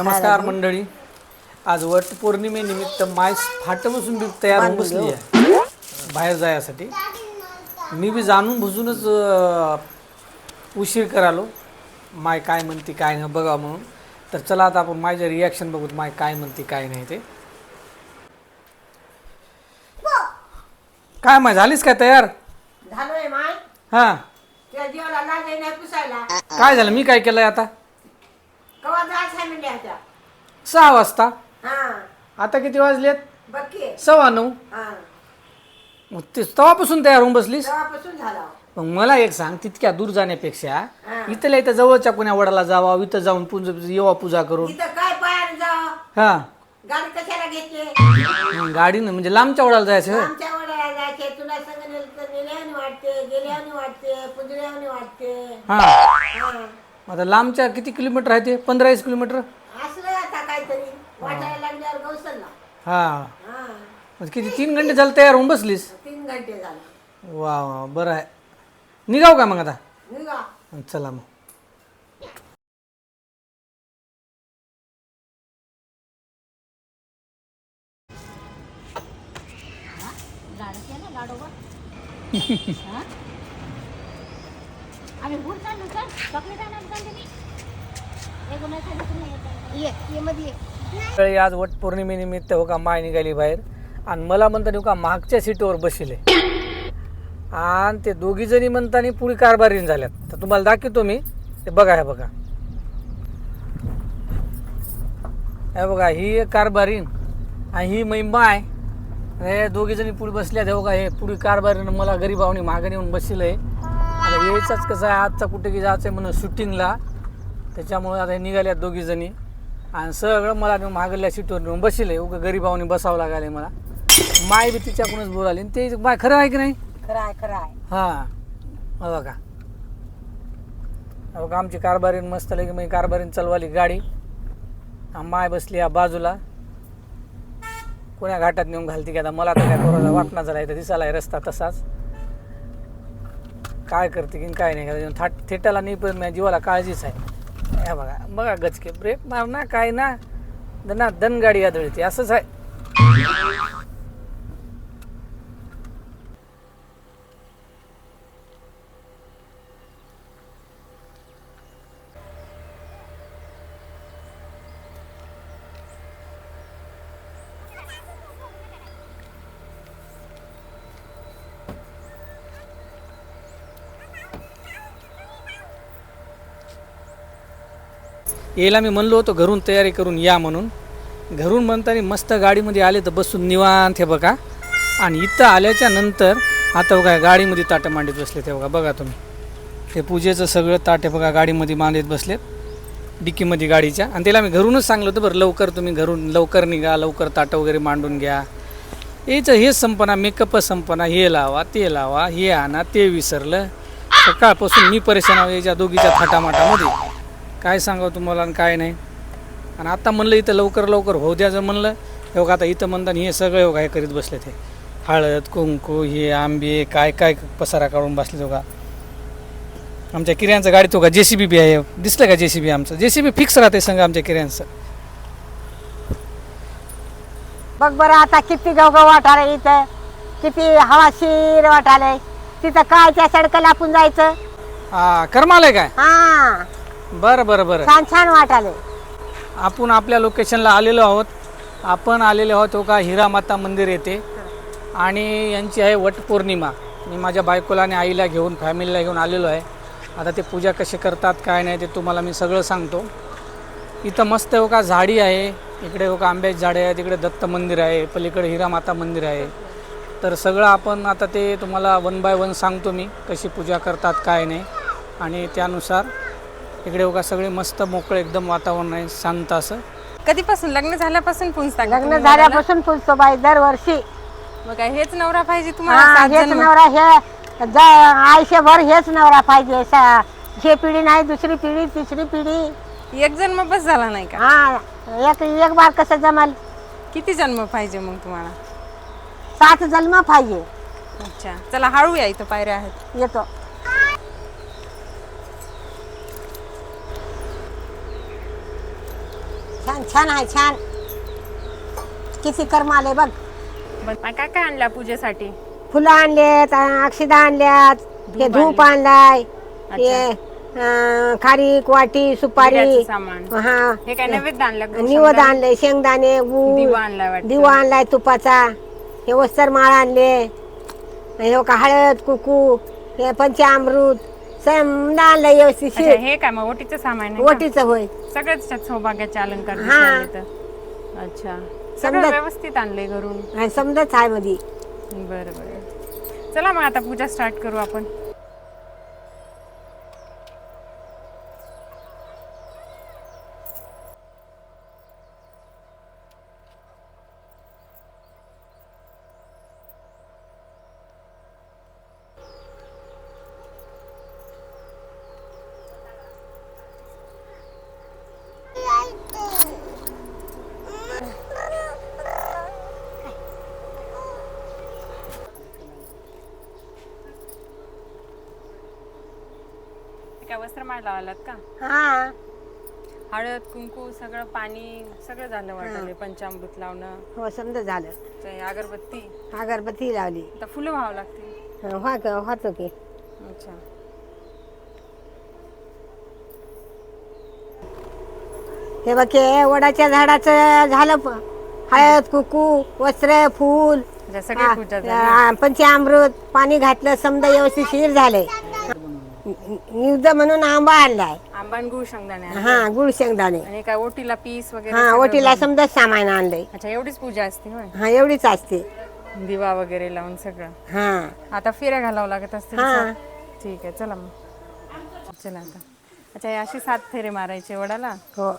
नमस्कार मंडळी. आज वटपौर्णिमेनिमित्त माय फाटमसून बी तयार होऊन बसली आहे बाहेर जायसाठी. मी बी जाणून बुजूनच उशीर करालो. माय काय म्हणते काय नाही बघा म्हणून. तर चला आता आपण माझे रिॲक्शन बघूत, माय काय म्हणते काय नाही ते. काय माय झालीस काय तयार? झालोय माय. हां त्या जीवाला लागले नाही पुसायला. काय झालं? मी काय केलंय आता? कवा जायचं म्हणजे आता 6 वाजता. हा आता किती वाजलेत? बक्की 9:15. हा मग ते तेव्हापासून तयार होऊन बसलीस? तेव्हापासून झाला. मग मला एक सांग, तितक्या दूर जाण्यापेक्षा हा. इथल्या इथं जवळच्या कोण्या वडाला जावा, इथं जाऊन येवा पूजा करून. इथं काय पायाने जावं, हा गाडी कशाला घेतली? गाडीनं म्हणजे लांबच्या वडाला जायचं होय? आमच्या वडाला जायचे. तुला संग नेलं तर नेल्याने वाटते, गेल्याने वाटते, पुजल्याने वाटते. हा हा आता लांबच्या किती किलोमीटर आहे ते? 15-20 किलोमीटर. असलं आता काहीतरी वाटायला लागल्यावर गौसरला. हा हा म्हणजे किती 3 घंटे झाले तयार होऊन बसलीस? 3 घंटे झाले. वा वा, बरं आहे. निघाव का मग आता? निघा. चला मग. आज वटपौर्णिमेनिमित्त हो का माय निघाली बाहेर आणि मला म्हणता हो का मागच्या सीटवर बसले आणि ते दोघी जणी म्हणताना पुढे कारभारीन झाल्यात. तर तुम्हाला दाखवतो मी ते बघा. हे बघा, हे बघा, ही एक कारभारीन आणि ही माय. हे दोघी जणी पुढे बसल्यात. हे बघा, हे पुढे कारभारीनं मला गरीबावणी मागणी येऊन बसले. आता यायचंच कसं आहे, आजचा कुठे की जायचं आहे म्हणून शूटिंगला, त्याच्यामुळे आता हे निघाल्यात दोघी जणी आणि सगळं मला मागल्या सीटवर नेऊन बसले. उगं गरीबावणी बसावं लागले मला. माय बी तिच्याकडूनच बोलाली. ते माय खरं आहे की नाही? खरं आहे, खरं आहे. हां बघा, बघा आमची कारभारीन मस्त लगे मग कारभारीन चालवाली गाडी. माय बसली या बाजूला. कोण्या घाटात नेऊन घालती की आता मला तर काय थोडासा वाटणा झाला इथं दिसायला आहे रस्ता तसाच. काय करते की काय नाही का थेटाला नाही, पण माझ्या जीवाला काळजीच आहे. हे बघा बघा, गचके ब्रेक मार ना काय ना दन गाडी आदळते, असंच आहे. यायला मी म्हणलो होतो घरून तयारी करून या म्हणून. घरून म्हणताना मस्त गाडीमध्ये आले तर बसून निवांत. हे बघा, आणि इथं आल्याच्या नंतर आता बघा गाडीमध्ये ताटं मांडीत बसले. ते बघा बघा तुम्ही, ते पूजेचं सगळं ताट हे बघा गाडीमध्ये मांडीत बसलेत डिक्कीमध्ये गाडीच्या. आणि त्याला मी घरूनच सांगलं होतं, बरं लवकर तुम्ही घरून लवकर निघा, लवकर ताटं वगैरे मांडून घ्या. याचं हेच संपना, मेकअपच संपना, हे लावा ते लावा, हे आणा ते विसरलं. सकाळपासून मी परेशान आहे याच्या दोघीच्या थाटामाटामध्ये. काय सांगावं तुम्हाला आणि काय नाही. आणि आता म्हणलं इथं लवकर लवकर होऊ द्यायचं म्हणलं. हे बघा आता इथं म्हणताना हे सगळे बघा हे करीत बसले. ते हळद कुंकू हे आंबे काय काय पसारा काढून बसले. बघा आमच्या किऱ्यांचं गाडीत हो का JCB बी आहे. दिसलं का JCB? आमचं JCB फिक्स राहते संग आमच्या किऱ्यांचं. बघ बरं आता किती गवगव वाटाले, इथं किती हवाशीर वाटाले. तिथं काय त्या सडकला आपण जायचं. हा करमालय काय? हा बरं बरं बरं. छान छान वाटाले. आपण आपल्या लोकेशनला आलेलो आहोत. आपण आलेलो आहोत हो का हिरामाता मंदिर येते आणि यांची आहे वटपौर्णिमा. मी माझ्या बायकोला आणि आईला घेऊन फॅमिलीला घेऊन आलेलो आहे. आता ते पूजा कशी करतात काय नाही ते तुम्हाला मी सगळं सांगतो. इथं मस्त हो का झाडी आहे, इकडे हो का आंब्याची झाडे आहेत, इकडे दत्त मंदिर आहे, पलीकडे हिरामाता मंदिर आहे. तर सगळं आपण आता ते तुम्हाला 1 बाय 1 सांगतो मी कशी पूजा करतात काय नाही. आणि त्यानुसार इकडे बघा सगळे मस्त मोकळे एकदम वातावरण आहे, शांत असं. कधीपासून लग्न झाल्यापासून पुंजता? लग्न झाल्यापासून पुजतो बाई दरवर्षी. मग काय हेच नवरा पाहिजे तुम्हाला? हा 7 हेच जन्म? नवरा, हे आयुष्यभर हेच नवरा पाहिजे. हे पिढी नाही, दुसरी पिढी, तिसरी पिढी. एक जन्म बस झाला नाही का? हा एक बार कसं जमल? किती जन्म पाहिजे मग तुम्हाला? 7 जन्म पाहिजे. अच्छा चला हळू या, इथं पायऱ्या आहेत. येतो. छान छान आहे छान. किती कर्म आले बघ. काय काय आणल्या पूजेसाठी? फुलं आणलेत, अक्षदा आणल्यात, हे धूप आणलाय, हे खारीक, वाटी, सुपारी, दिव्याचं सामान. हा हे काय नैवेद्य आणलं? निवद आणले, शेंगदाणे, दिवा गूळ, आणलाय वाटतं. दिवा आणलाय तुपाचा, हे वस्त्रमाळ आणले, हे का हळद कुकू, हे पंचामृत समजा आणलंय अच्छा, व्यवस्थित. हे काय मग ओटीचं सामान आहे का? ओटीचं होय. सगळेच त्यात सौभाग्याचे अलंकार हा. दिसायला येतं. अच्छा, सगळं समजा- व्यवस्थित आणलंय घरून. आणि समजाच आहे मध्ये. बरं बरं, चला मग आता पूजा स्टार्ट करू आपण. काय वस्त्रमाळ लावलात का? हा हळद कुंकू सगळं, पाणी सगळं झालं वाटलं. पंचामृत लावणं, हो समजा झालं. ते अगरबत्ती, अगरबत्ती लावली. आता फुलं व्हावं लागतील. होतो की. अच्छा, हे बघ हे वडाच्या झाडाचं झालं हळद कुकू वस्त्र फूल म्हणजे सगळी पूजा झाली. पंचामृत पाणी घातलं समजा व्यवस्थित शिर झालंय. निवद म्हणून आंबा आणलाय. आंबा आणि गुळ शेंगदाणे आणले. हा गुळ शेंगदाणे. आणि काय ओटीला पीस वगैरे हा सगळं ओटीला भरून. समजा सामान आणलंय. अच्छा, एवढीच पूजा असते होय? हा एवढीच असते. दिवा वगैरे लावून सगळं. हा आता फेऱ्या घालावं लागत असतील. हा. ठीक आहे, चला मग. चला आता. अच्छा, हे असे 7 फेरे मारायचे वडाला. हो